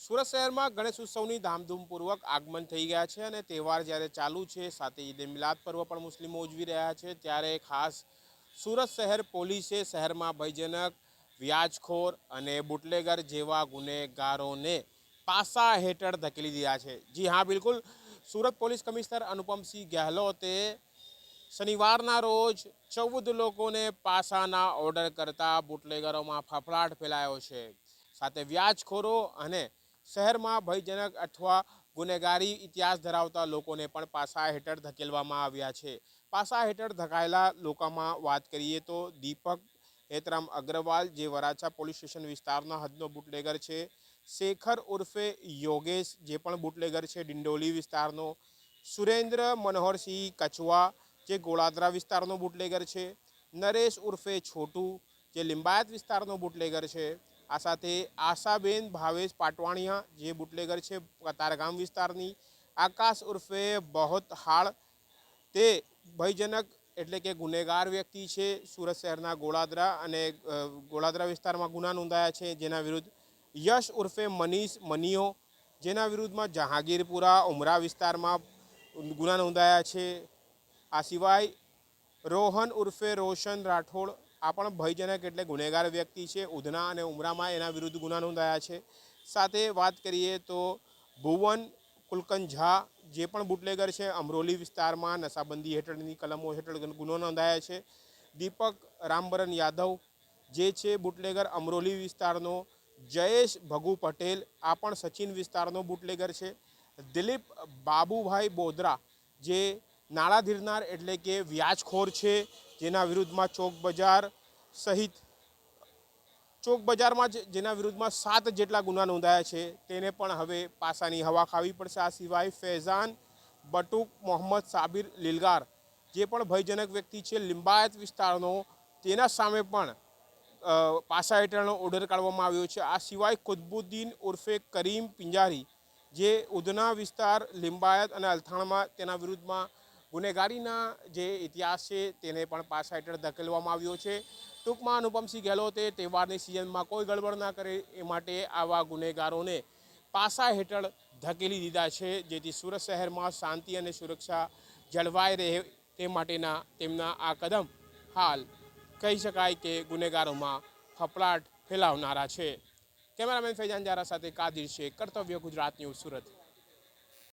સુરત શહેરમાં ગણેશ ઉત્સવની ધામધૂમપૂર્વક આગમન થઈ ગયા છે અને તહેવાર જ્યારે ચાલુ છે સાથે ઈદ મિલાદ પર્વ પણ મુસ્લિમો ઉજવી રહ્યા છે ત્યારે ખાસ સુરત શહેર પોલીસે શહેરમાં ભયજનક વ્યાજખોર અને બુટલેગર જેવા ગુનેગારોને પાસા હેઠળ ધકેલી દીધા છે। જી હા, બિલકુલ। સુરત પોલીસ કમિશનર અનુપમસિંહ ગહેલોતે શનિવારના રોજ 14 લોકોને પાસાના ઓર્ડર કરતા બુટલેગરોમાં ફફડાટ ફેલાયો છે। સાથે વ્યાજખોરો અને શહેરમાં ભયજનક અથવા ગુનેગારી ઇતિહાસ ધરાવતા લોકોને પણ પાસા હેઠળ ધકેલવામાં આવ્યા છે। પાસા હેઠળ ધકાયેલા લોકોમાં વાત કરીએ તો દીપક હેતરામ અગ્રવાલ, જે વરાછા પોલીસ સ્ટેશન વિસ્તારના હદનો બુટલેગર છે, શેખર ઉર્ફે યોગેશ, જે પણ બુટલેગર છે ડિંડોલી વિસ્તારનો, સુરેન્દ્ર મનોહરસિંહ કચવા, જે ગોળાદરા વિસ્તારનો બુટલેગર છે, નરેશ ઉર્ફે છોટુ, જે લિંબાયત વિસ્તારનો બુટલેગર છે। આ સાથે આશાબેન ભાવેશ પાટવાણિયા, જે બુટલેગર છે કતારગામ વિસ્તારની, આકાશ ઉર્ફે બહોત હાળ, તે ભયજનક એટલે કે ગુનેગાર વ્યક્તિ છે। સુરત શહેરના ગોળાદરા અને ગોળાદરા વિસ્તારમાં ગુના નોંધાયા છે, જેના વિરુદ્ધ યશ ઉર્ફે મનીષ મનીયો, જેના વિરુદ્ધમાં જહાંગીરપુરા ઉમરા વિસ્તારમાં ગુના નોંધાયા છે। આ સિવાય રોહન ઉર્ફે રોશન રાઠોડ, આ પણ ભયજનક એટલે ગુનેગાર વ્યક્તિ છે। ઉધના અને ઉમરામાં એના વિરુદ્ધ ગુના નોંધાયા છે। સાથે વાત કરીએ તો ભુવન કુલકન ઝા, જે પણ બુટલેગર છે, અમરોલી વિસ્તારમાં નશાબંધી હેઠળની કલમો હેઠળ ગુનો નોંધાયા છે। દીપક રામબરન યાદવ, જે છે બુટલેગર અમરોલી વિસ્તારનો, જયેશ ભગુ પટેલ, આ પણ સચિન વિસ્તારનો બુટલેગર છે। દિલીપ બાબુભાઈ બોદરા, જે નાણાં ધીરનાર એટલે કે વ્યાજખોર છે, જેના વિરુદ્ધમાં ચોક બજારમાં જેના વિરુદ્ધમાં 7 જેટલા ગુના નોંધાયા છે, તેને પણ હવે પાસાની હવા ખાવી પડશે। આ સિવાય ફૈઝાન બટુક મોહમ્મદ સાબિર લીલગાર, જે પણ ભયજનક વ્યક્તિ છે લિંબાયત વિસ્તારનો, તેના સામે પણ પાસા હેઠળનો ઓર્ડર કાઢવામાં આવ્યો છે। આ સિવાય કુતબુદ્દીન ઉર્ફે કરીમ પિંજારી, જે ઉધના વિસ્તાર, લિંબાયત અને અલથાણમાં તેના વિરુદ્ધમાં ગુનેગારીના જે ઇતિહાસ છે તેને પણ પાસા હેઠળ ધકેલવામાં આવ્યો છે। ટૂંકમાં અનુપમસિંહ ગહેલોતે તહેવારની સિઝનમાં કોઈ ગડબડ ના કરે એ માટે આવા ગુનેગારોને પાસા હેઠળ ધકેલી દીધા છે, જેથી સુરત શહેરમાં શાંતિ અને સુરક્ષા જળવાઈ રહે તે માટેના તેમના આ કદમ હાલ કહી શકાય કે ગુનેગારોમાં ફફડાટ ફેલાવનારા છે। કેમેરામેન ફૈજાન જારા સાથે કાદિર શેખ, કર્તવ્ય ગુજરાત ન્યૂઝ, સુરત।